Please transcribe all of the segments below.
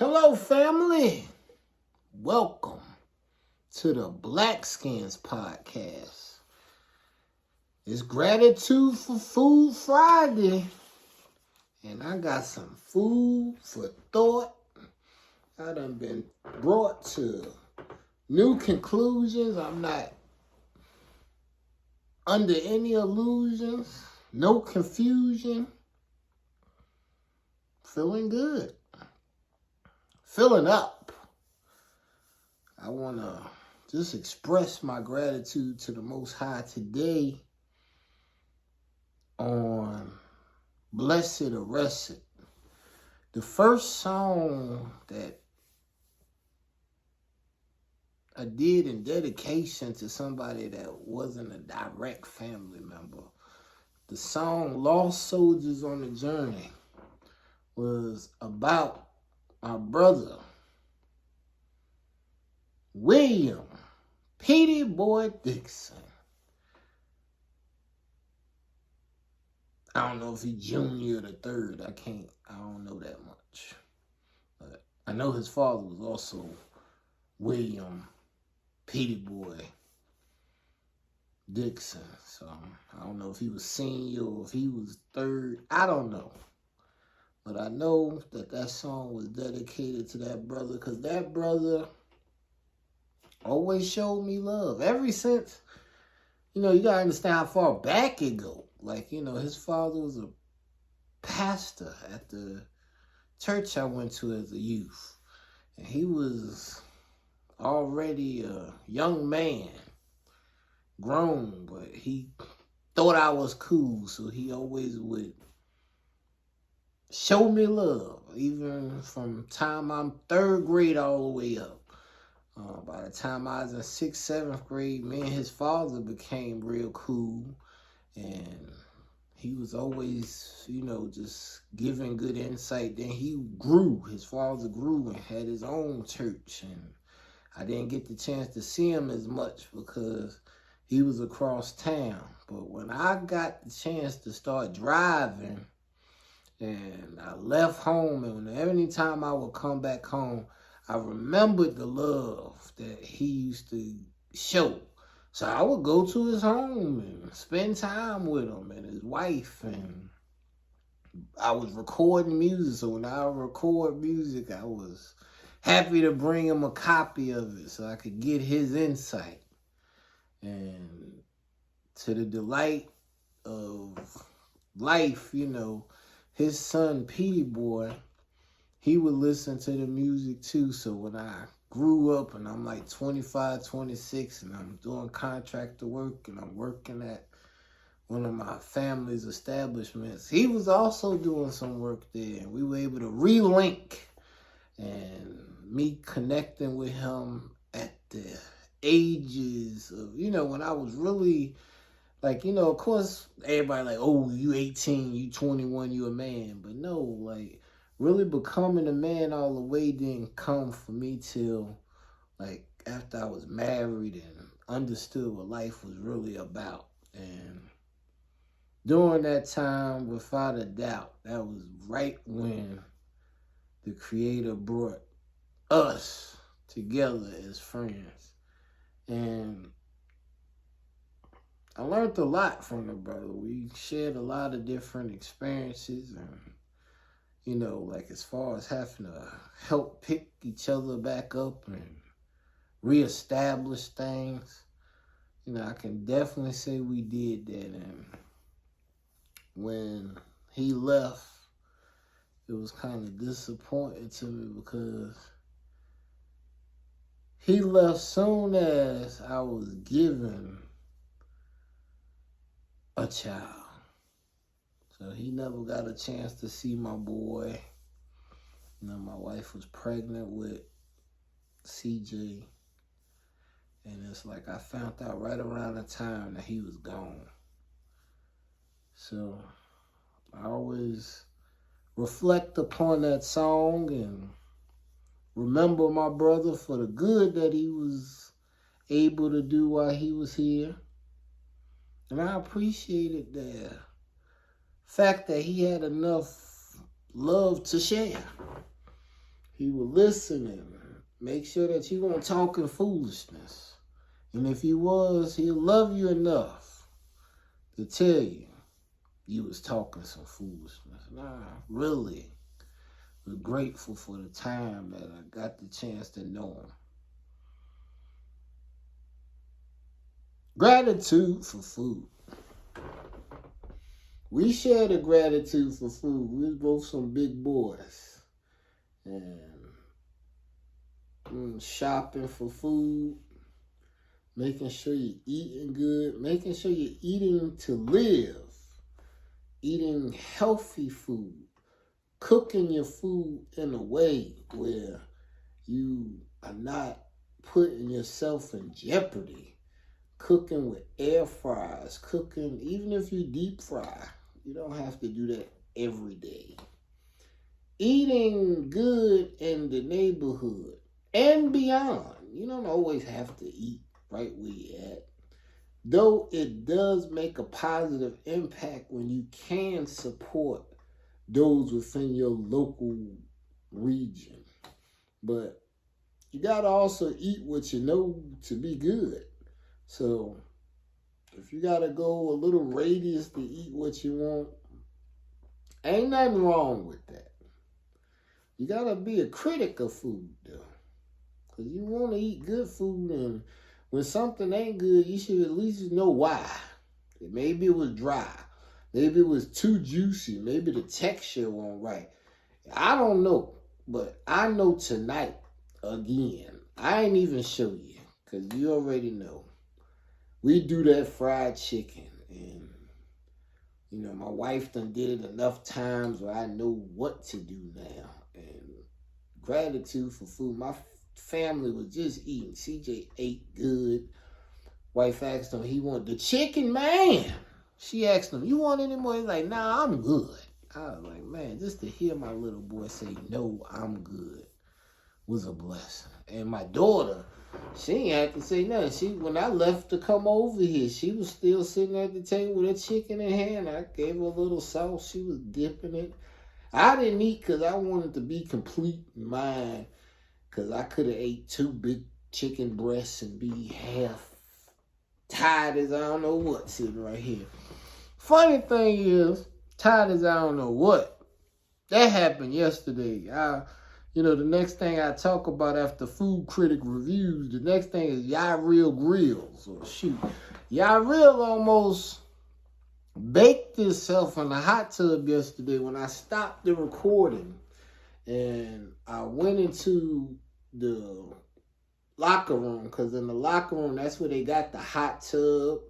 Hello, family. Welcome to the Blackskins podcast. It's Gratitude for Food Friday, and I got some food for thought. I done been brought to new conclusions. I'm not under any illusions, no confusion. Feeling good. Filling up. I want to just express my gratitude to the Most High today on Blessed Arrested. The first song that I did in dedication to somebody that wasn't a direct family member. The song Lost Soldiers on the Journey was about my brother, William Petey Boy Dixon. I don't know if he's junior or the third. I don't know that much. But I know his father was also William Petey Boy Dixon. So I don't know if he was senior or if he was third. I don't know. But I know that song was dedicated to that brother because that brother always showed me love. Ever since, you got to understand how far back it goes. Like, his father was a pastor at the church I went to as a youth. And he was already a young man, grown, but he thought I was cool. So he always would show me love, even from time I'm third grade all the way up. By the time I was in 6th, 7th grade, me and his father became real cool. And he was always, just giving good insight. Then he grew. His father grew and had his own church. And I didn't get the chance to see him as much because he was across town. But when I got the chance to start driving, and I left home, and every time I would come back home, I remembered the love that he used to show. So I would go to his home and spend time with him and his wife, and I was recording music. So when I would record music, I was happy to bring him a copy of it so I could get his insight. And to the delight of life, his son, Petey Boy, he would listen to the music too. So when I grew up and I'm like 25, 26, and I'm doing contractor work and I'm working at one of my family's establishments, he was also doing some work there. And we were able to relink, and me connecting with him at the ages of, when I was really, like, of course, everybody like, oh, you 18, you 21, you a man. But no, like, really becoming a man all the way didn't come for me till, like, after I was married and understood what life was really about. And during that time, without a doubt, that was right when the Creator brought us together as friends. And I learned a lot from the brother. We shared a lot of different experiences, and, like as far as having to help pick each other back up and reestablish things, I can definitely say we did that. And when he left, it was kind of disappointing to me because he left soon as I was given a child. So he never got a chance to see my boy. My wife was pregnant with CJ. And it's like I found out right around the time that he was gone. So I always reflect upon that song and remember my brother for the good that he was able to do while he was here. And I appreciated the fact that he had enough love to share. he was listening. Make sure that you weren't talking foolishness. And if he was, he'll love you enough to tell you was talking some foolishness. Nah, really. We're grateful for the time that I got the chance to know him. Gratitude for food. We share the gratitude for food. We was both some big boys. And shopping for food, making sure you're eating good, making sure you're eating to live, eating healthy food, cooking your food in a way where you are not putting yourself in jeopardy, cooking with air fryers, cooking, even if you deep fry, you don't have to do that every day. Eating good in the neighborhood and beyond. You don't always have to eat right where you're at. Though it does make a positive impact when you can support those within your local region. But you got to also eat what you know to be good. So if you got to go a little radius to eat what you want, ain't nothing wrong with that. You got to be a critic of food, though. Because you want to eat good food, and when something ain't good, you should at least know why. Maybe it was dry. Maybe it was too juicy. Maybe the texture wasn't right. I don't know. But I know tonight, again, I ain't even show you, because you already know. We do that fried chicken, and, you know, my wife done did it enough times where I know what to do now. And gratitude for food. My family was just eating. CJ ate good. Wife asked him, he wanted the chicken, man. She asked him, you want any more? He's like, nah, I'm good. I was like, man, just to hear my little boy say, no, I'm good, was a blessing. And my daughter, she ain't had to say nothing. When I left to come over here, she was still sitting at the table with a chicken in hand. I gave her a little sauce. She was dipping it. I didn't eat because I wanted to be complete in mine, because I could have ate 2 big chicken breasts and be half tired as I don't know what sitting right here. Funny thing is, tired as I don't know what. That happened yesterday. The next thing I talk about after food critic reviews, the next thing is YAHReal grills. Or shoot, YAHReal almost baked itself in the hot tub yesterday when I stopped the recording. And I went into the locker room, because in the locker room, that's where they got the hot tub,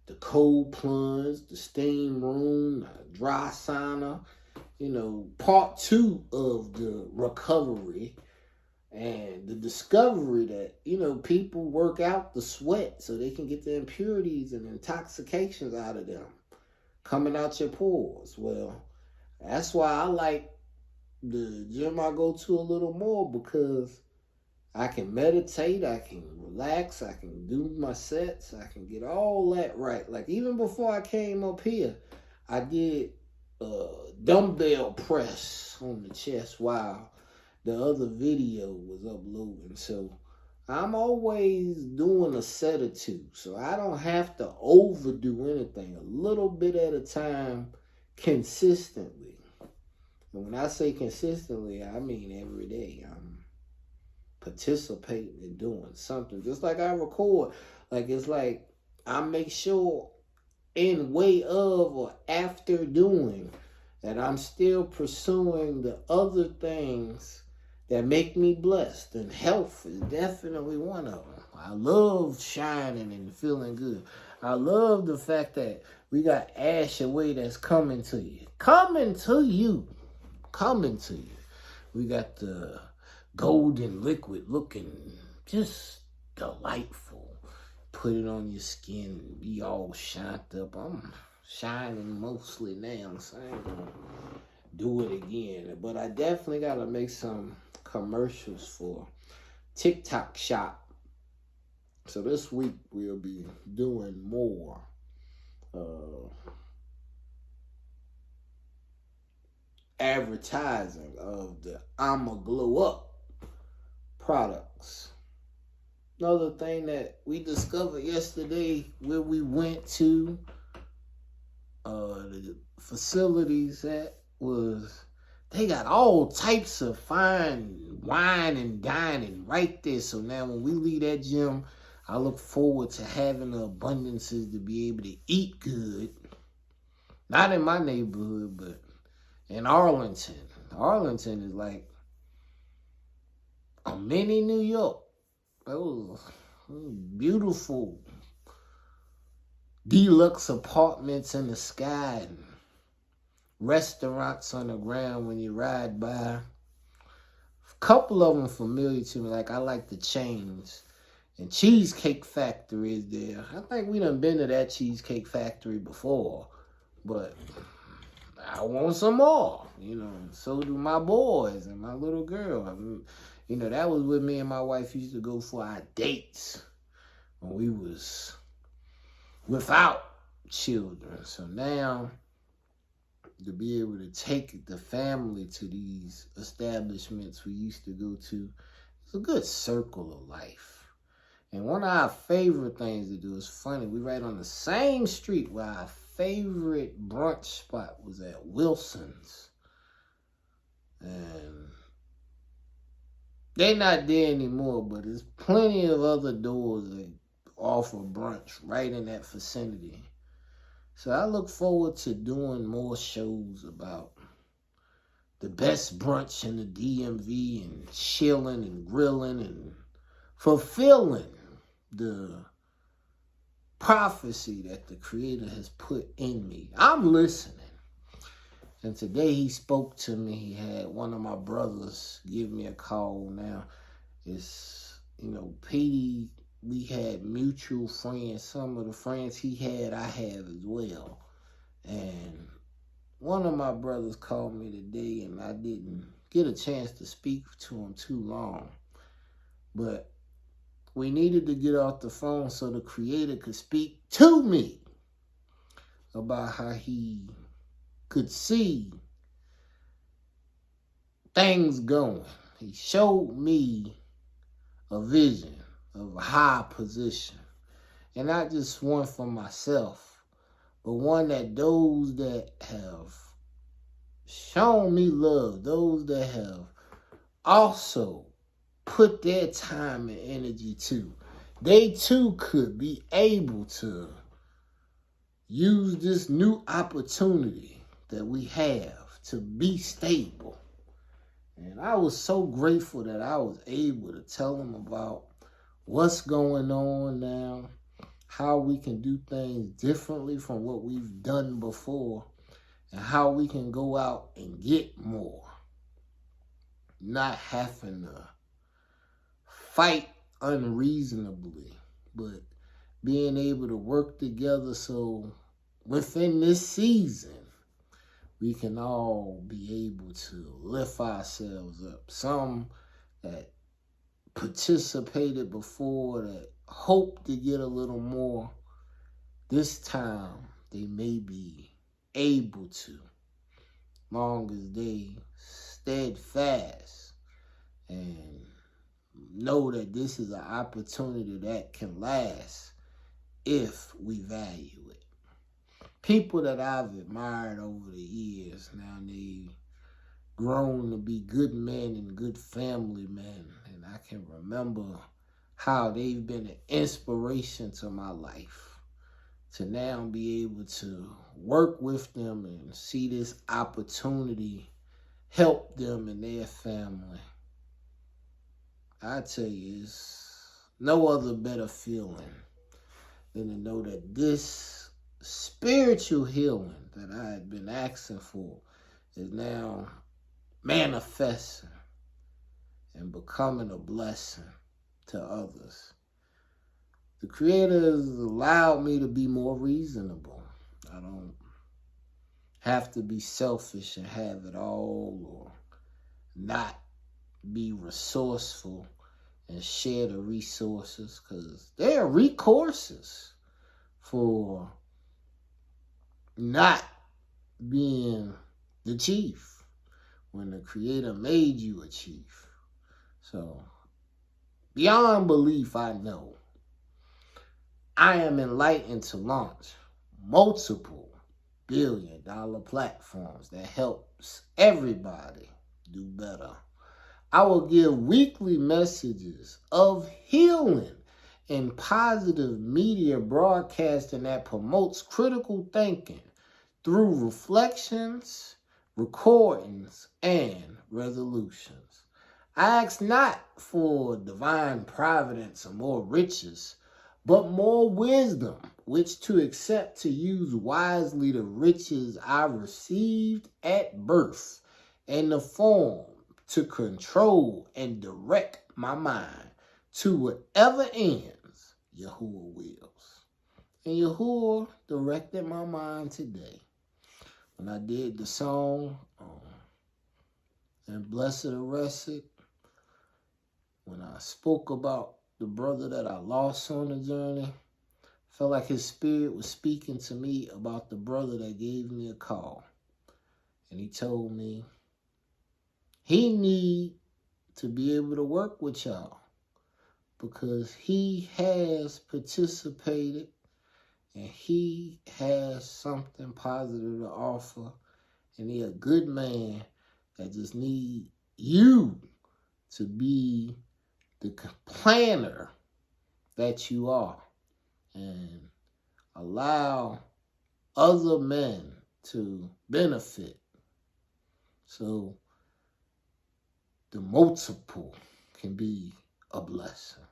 the cold plunge, the steam room, the dry sauna, part 2 of the recovery and the discovery that, people work out the sweat so they can get the impurities and intoxications out of them coming out your pores. Well, that's why I like the gym I go to a little more, because I can meditate, I can relax, I can do my sets, I can get all that right. Like even before I came up here, I did dumbbell press on the chest while the other video was uploading. So I'm always doing a set or 2. So I don't have to overdo anything. A little bit at a time, consistently. And when I say consistently, I mean every day. I'm participating in doing something. Just like I record. It's like I make sure in way of or after doing that I'm still pursuing the other things that make me blessed. And health is definitely one of them. I love shining and feeling good. I love the fact that we got Ash Away that's coming to you. Coming to you. We got the golden liquid looking just delightful. Put it on your skin and be all shined up. I'm shining mostly now, so I ain't gonna do it again. But I definitely gotta make some commercials for TikTok Shop. So this week we'll be doing more advertising of the I'ma Glow Up products. Another thing that we discovered yesterday where we went to the facilities at was they got all types of fine wine and dining right there. So now when we leave that gym, I look forward to having the abundances to be able to eat good. Not in my neighborhood, but in Arlington. Arlington is like a mini New York. It was beautiful deluxe apartments in the sky and restaurants on the ground when you ride by. A couple of them familiar to me, like I like the chains. And Cheesecake Factory is there. I think we done been to that Cheesecake Factory before, but I want some more, so do my boys and my little girl. That was what me and my wife used to go for our dates when we was without children. So now, to be able to take the family to these establishments we used to go to, it's a good circle of life. And one of our favorite things to do is funny. We right on the same street where our favorite brunch spot was at Wilson's. And they not there anymore, but there's plenty of other doors that offer brunch right in that vicinity. So I look forward to doing more shows about the best brunch in the DMV and chilling and grilling and fulfilling the prophecy that the Creator has put in me. I'm listening. And today he spoke to me. He had one of my brothers give me a call. Now, it's, Petey, we had mutual friends. Some of the friends he had, I have as well. And one of my brothers called me today, and I didn't get a chance to speak to him too long. But we needed to get off the phone so the Creator could speak to me about how he could see things going. He showed me a vision of a high position. And not just one for myself, but one that those that have shown me love, those that have also put their time and energy to, they too could be able to use this new opportunity that we have to be stable. And I was so grateful that I was able to tell them about what's going on now, how we can do things differently from what we've done before, and how we can go out and get more. Not having to fight unreasonably, but being able to work together so within this season, we can all be able to lift ourselves up. Some that participated before that hope to get a little more, this time they may be able to, long as they steadfast and know that this is an opportunity that can last if we value it. People that I've admired over the years, now they've grown to be good men and good family men. And I can remember how they've been an inspiration to my life. To now be able to work with them and see this opportunity help them and their family. I tell you, it's no other better feeling than to know that this spiritual healing that I had been asking for is now manifesting and becoming a blessing to others. The Creator has allowed me to be more reasonable. I don't have to be selfish and have it all, or not be resourceful and share the resources, because there are recourses for not being the chief when the Creator made you a chief. So Beyond belief, I know. I am enlightened to launch multiple billion-dollar platforms that helps everybody do better. I will give weekly messages of healing and positive media broadcasting that promotes critical thinking through reflections, recordings, and resolutions. I ask not for divine providence or more riches, but more wisdom, which to accept to use wisely the riches I received at birth, and the form to control and direct my mind to whatever ends Yahuwah wills. And Yahuwah directed my mind today when I did the song, and Blessed Arrested, when I spoke about the brother that I lost on the journey. Felt like his spirit was speaking to me about the brother that gave me a call. And he told me he need to be able to work with y'all because he has participated and he has something positive to offer, and he a good man that just need you to be the planner that you are and allow other men to benefit so the multiple can be a blessing.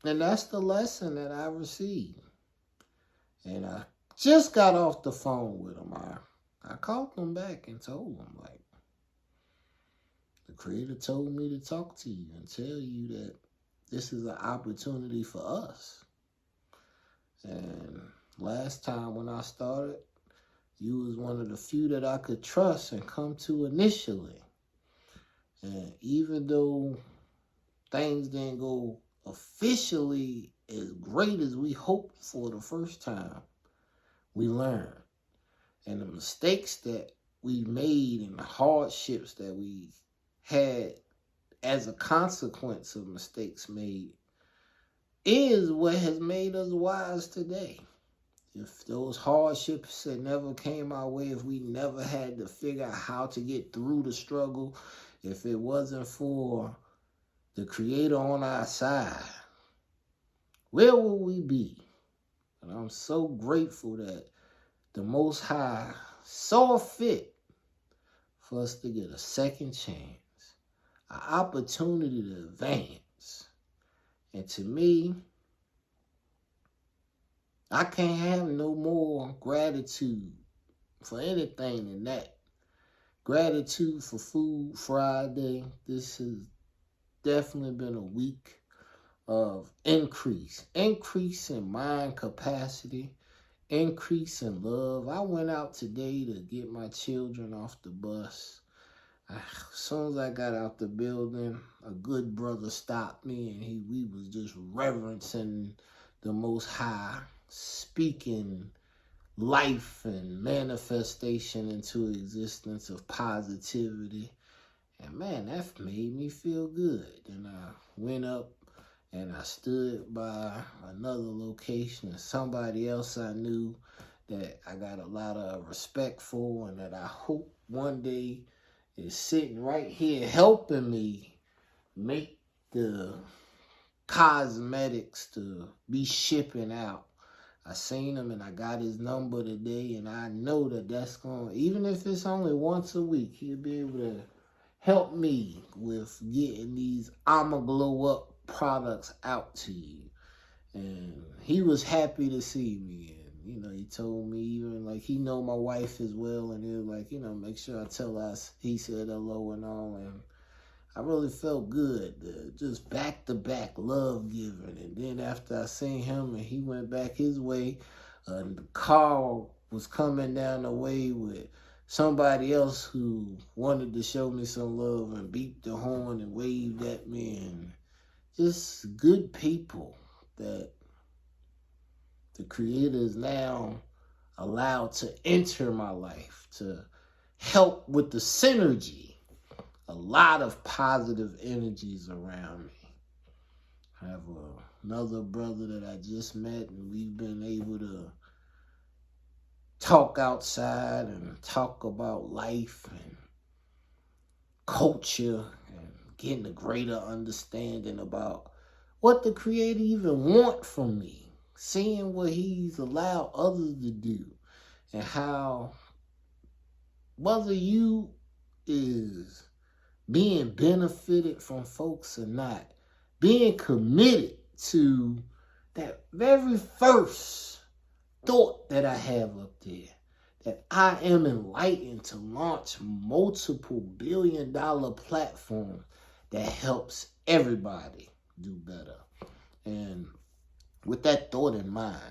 And that's the lesson that I received. And I just got off the phone with him. I called him back and told him, like, the Creator told me to talk to you and tell you that this is an opportunity for us. And last time when I started, you was one of the few that I could trust and come to initially. And even though things didn't go officially as great as we hoped for the first time, we learned. And the mistakes that we made and the hardships that we had as a consequence of mistakes made is what has made us wise today. If those hardships had never came our way, if we never had to figure out how to get through the struggle, if it wasn't for the Creator on our side, where would we be? And I'm so grateful that the Most High saw fit for us to get a second chance, an opportunity to advance. And to me, I can't have no more gratitude for anything than that. Gratitude for Food Friday. This has definitely been a week of increase in mind capacity, increase in love. I went out today to get my children off the bus. As soon as I got out the building, a good brother stopped me and we was just reverencing the Most High, speaking life and manifestation into existence of positivity. And man, that made me feel good. And I went up and I stood by another location of somebody else I knew that I got a lot of respect for and that I hope one day is sitting right here helping me make the cosmetics to be shipping out. I seen him and I got his number today, and I know that that's going, even if it's only once a week, he'll be able to help me with getting these I'ma Glow Up products out to you. And he was happy to see me. And, you know, he told me even, like, he know my wife as well. And he was like, you know, make sure I tell us he said hello and all. And I really felt good. Just back-to-back love giving. And then after I seen him and he went back his way, the car was coming down the way with somebody else who wanted to show me some love and beeped the horn and waved at me. And just good people that the Creator is now allowed to enter my life to help with the synergy a lot of positive energies around me. I have another brother that I just met, and we've been able to talk outside and talk about life and culture and getting a greater understanding about what the Creator even want from me, seeing what He's allowed others to do, and how whether you is being benefited from folks or not, being committed to that very first thought that I have up there, that I am enlightened to launch multiple billion-dollar platforms that helps everybody do better. And with that thought in mind,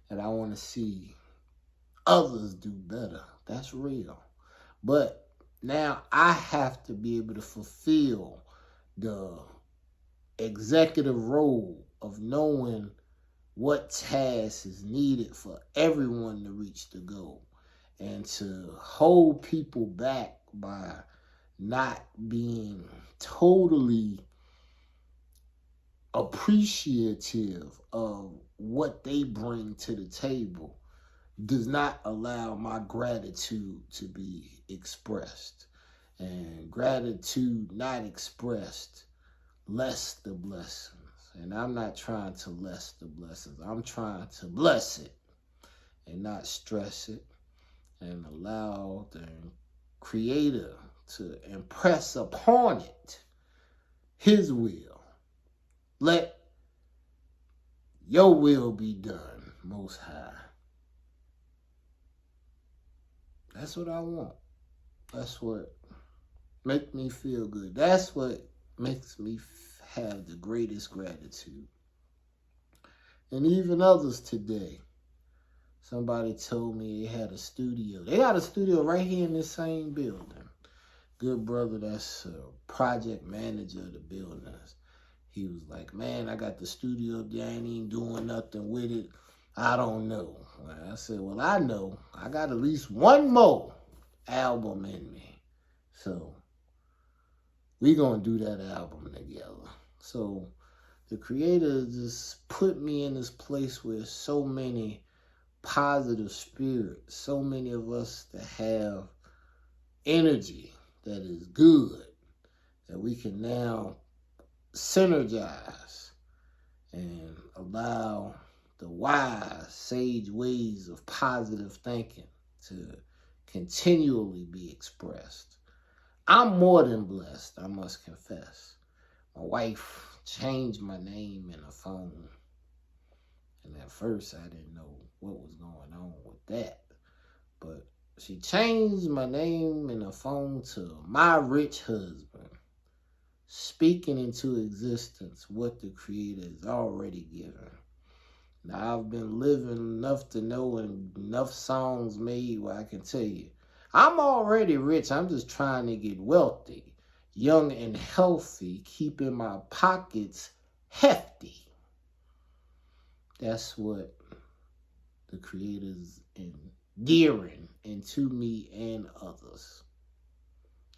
that I want to see others do better, that's real. But now I have to be able to fulfill the executive role of knowing what task is needed for everyone to reach the goal, and to hold people back by not being totally appreciative of what they bring to the table does not allow my gratitude to be expressed. And gratitude not expressed less the blessings. And I'm not trying to less the blessings. I'm trying to bless it and not stress it, and allow the Creator to impress upon it His will. Let your will be done, Most High. That's what I want. That's what makes me feel good. That's what makes me have the greatest gratitude. And even others today. Somebody told me they had a studio. They got a studio right here in this same building. Good brother that's a project manager of the buildings. He was like, man, I got the studio up there. I ain't even doing nothing with it. I don't know. I said, well, I know. I got at least one more album in me. So we gonna do that album together. So the Creator just put me in this place where so many positive spirits, so many of us that have energy that is good, that we can now synergize and allow the wise, sage ways of positive thinking to continually be expressed. I'm more than blessed, I must confess. My wife changed my name in a phone, and at first I didn't know what was going on with that. But she changed my name in a phone to My Rich Husband, speaking into existence what the Creator has already given. Now, I've been living enough to know, and enough songs made where I can tell you, I'm already rich. I'm just trying to get wealthy, young and healthy, keeping my pockets hefty. That's what the Creator's endearing into me and others.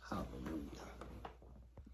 Hallelujah.